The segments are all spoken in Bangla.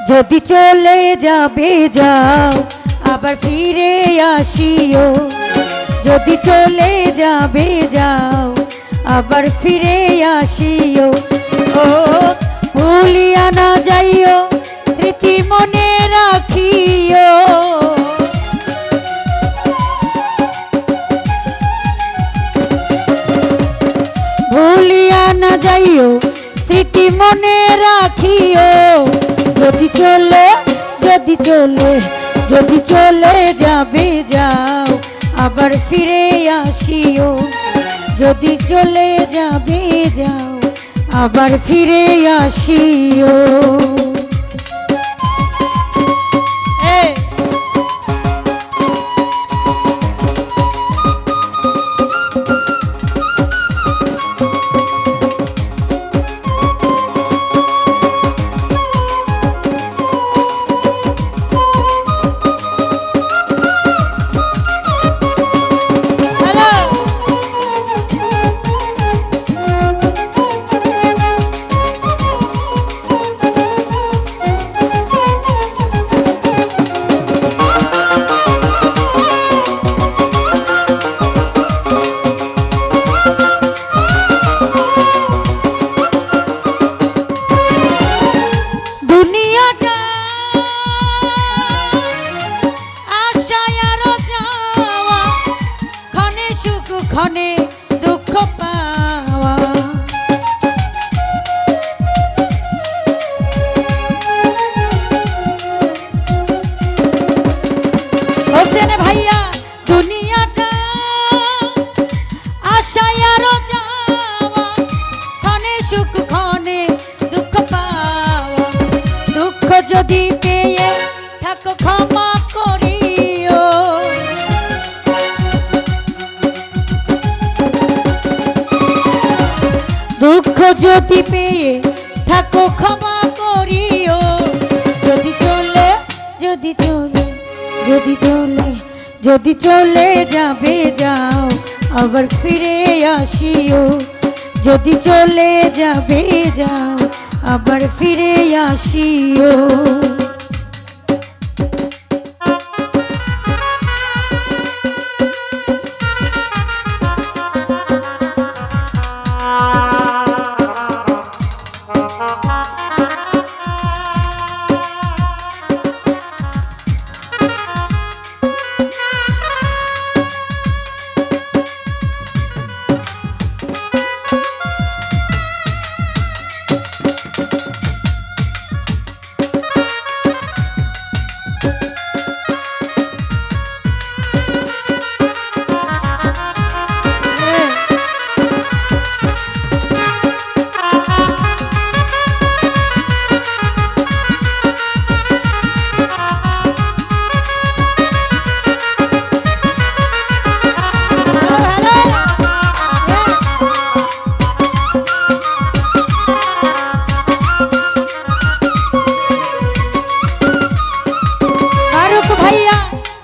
যদি চলে যাবে যাও আবার ফিরে আসিও, যদি চলে যাবে যাও আবার ফিরে আসিও। ও ভুলিয়া না যাইও স্মৃতি মনে রাখিও, ভুলিয়া না যাইও স্মৃতি মনে রাখিও। যদি চলে যদি চলে যদি চলে যাবে যাও আবার ফিরে আসিও, যদি চলে যাবে যাও আবার ফিরে আসিও। ক্ষণে দুঃখ পাওয়া, হোসেন ভাইয়া দুনিয়াটা আশায় আরো যাওয়া, ক্ষণে সুখ ক্ষণে দুঃখ পাওয়া। দুঃখ যদি পেয়ে থাকো ক্ষমা করিও, দুঃখ যদি পেয়ে থাকো ক্ষমা করিও। যদি চলে যদি চলে যদি চলে যদি চলে যাবে যাও আবার ফিরে আসিও, যদি চলে যাবে যাও আবার ফিরে আসিও।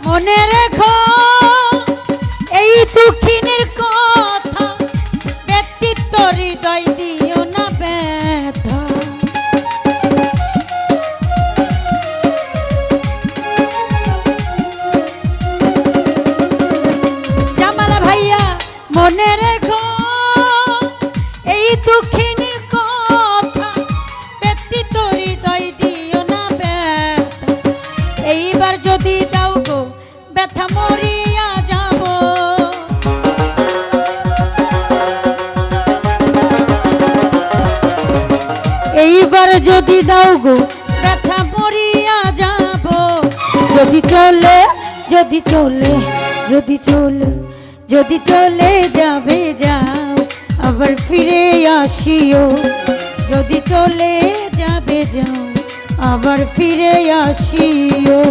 মনে রেখো এই দুঃখিনীর কথা, ব্যক্তিত্ব হৃদয় দিও না ব্যথা। জামাল ভাইয়া মনে রেখো এই দুঃখিনীর কথা, ব্যক্তিত্ব হৃদয় দিও না ব্যথা। এইবার যদি দাও গো ব্যথা মরিয়া যাব, এইবার যদি দাও গো ব্যথা মরিয়া যাব। যদি চলে যদি চলে যদি চলে যদি চলে যাবে যাও আবার ফিরে আসিও, যদি চলে যাবে যাও আবার ফিরে আসিও।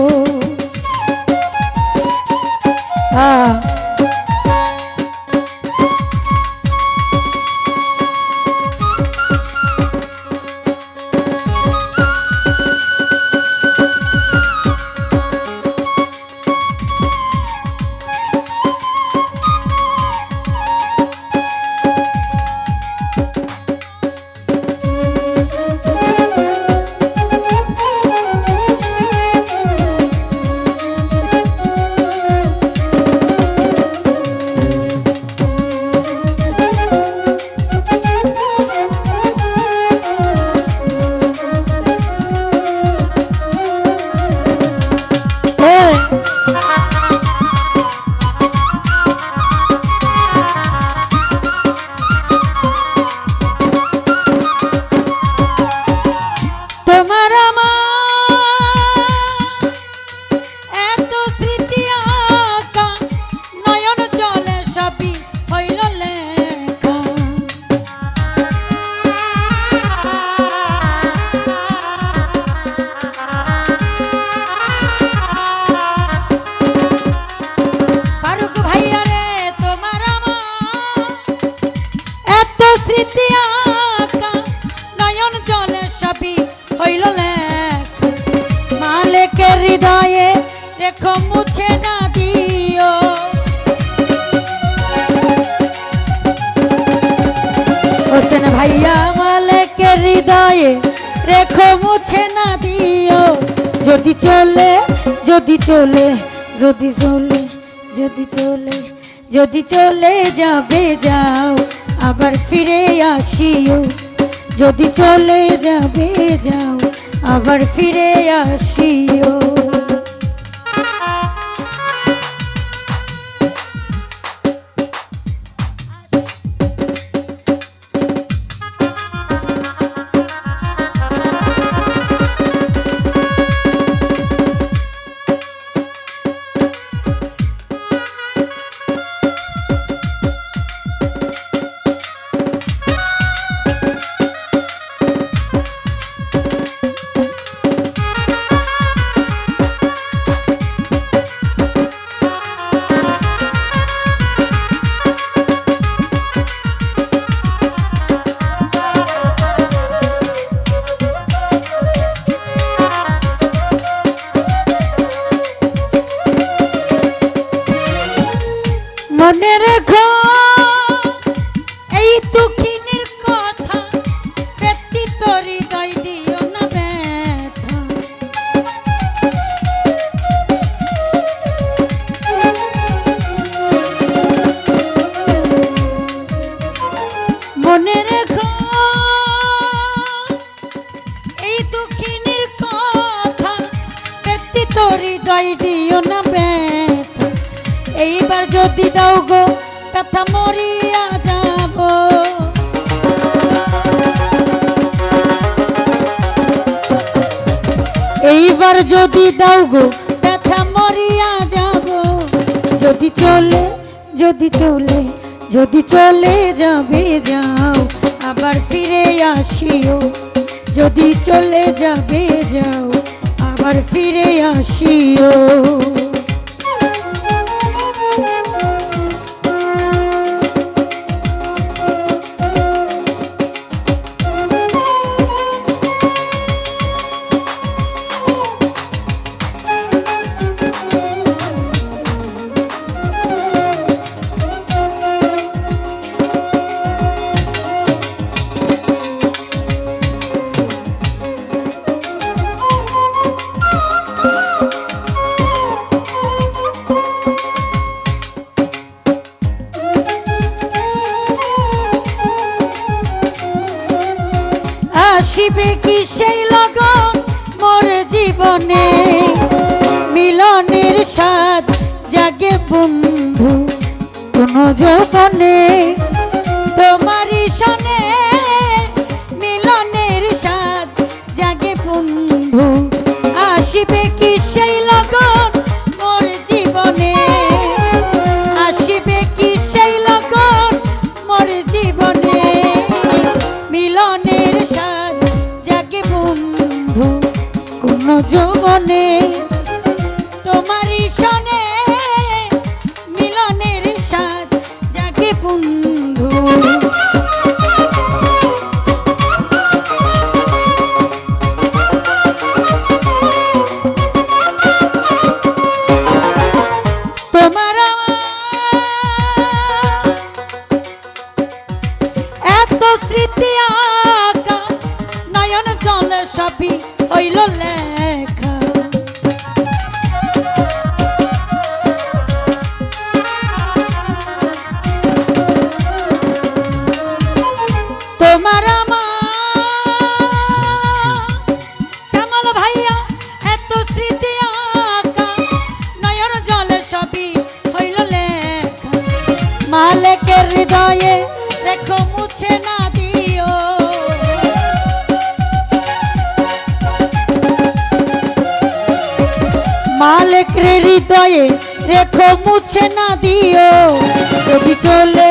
হৃদয়ে রেখো মুছে না দিও। হোসেন ভাইয়া মালেকের হৃদয়ে রেখো মুছে না দিও। যদি চলে যদি চলে যদি চলে যদি চলে যদি চলে যাবে যাও আবার ফিরে আসিও। যদি চলে যাবে যাও আবার ফিরে আসিও। মনে রেখো এই দুঃখিনীর কথা, ব্যতীত হৃদয় দিও না ব্যথা। মনে রেখো এই দুঃখিনীর কথা, ব্যতীত হৃদয় দিও না ব্যথা। এইবার যদি দাও গো ব্যথা মরিয়া যাব। এইবার যদি দাও গো ব্যথা মরিয়া যাব। যদি চলে যদি চলে যদি চলে যাবে যাও আবার ফিরে আসিও। যদি চলে যাবে যাও আবার ফিরে আসিও। আসিবে কি সেই লগন মোর জীবনে, মিলনের স্বাদ জাগে বন্ধু কোন যৌবনে। তোমারই সনে মিলনের স্বাদ জাগে বন্ধু। আসিবে কি সেই লগন মোর জীবনে, আসিবে কি সেই লগন মোর জীবনে। মিলনের স্বাদ জাগে বন্ধু কোন যৌবনে। তোমারই সনে মিলনের স্বাদ জাগে বন্ধু। তোমার এত স্মৃতি আঁকা নয়ন জলে সবই হইল লেখা। তোমার শ্যামল ভাইয়া এত স্মৃতি আঁকা নয়ন জলে সবই হইল লেখা। মালেকের হৃদয়ে রেখো মুছে না দিও। মালেকের হৃদয়ে রেখো মুছে না দিও। যদি চলে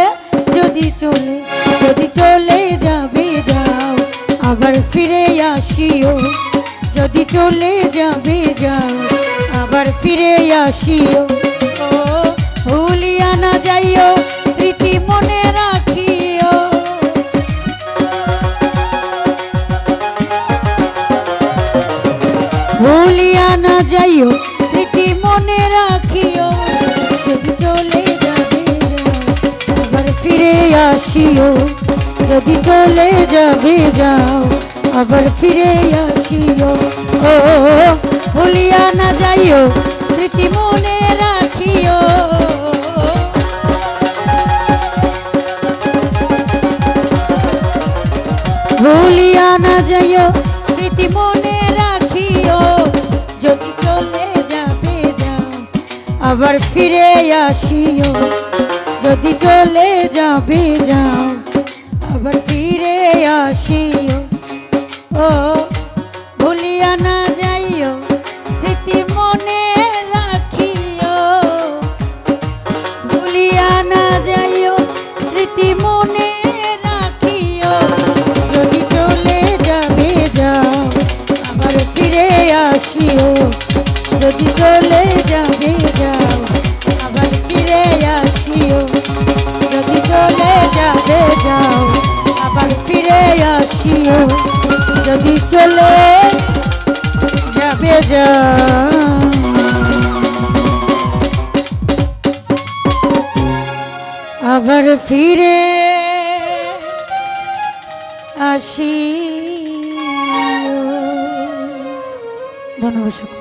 যদি চলে যদি চলে যাবে যাও আবার ফিরে আসিও। যদি চলে যাবে যাও আবার ফিরে আসিও। ও ভুলিয়া না যাইও স্মৃতি মনে রাখিও। ভুলিয়া না যাইও স্মৃতি মনে রাখিও যদি চলে যাবে যাও আবার ফিরে আসিও যদি চলে যাবে যাও আবার ফিরে আসিও ও ভুলিয়া না যাইও স্মৃতি মনে রাখিও ভুলিয়া না যাইও স্মৃতি মনে রাখিও যদি চলে যাবে যাও আবার ফিরে আসিও যদি চলে যাবে যাও আবার ফিরে আসিও ও ভুলিয়া না যাইও স্মৃতি মনে রাখিও ভুলিয়া না যাইও স্মৃতি মনে রাখিও যদি চলে যাবে যাও আবার ফিরে আসিও যদি চলে যাবে যাও আবার ফিরে আসিও যদি চলে যাবে যাও আবার ফিরে আসিও যদি চলে যাবে যাও আবার ফিরে আসিও ধন্যবাদ।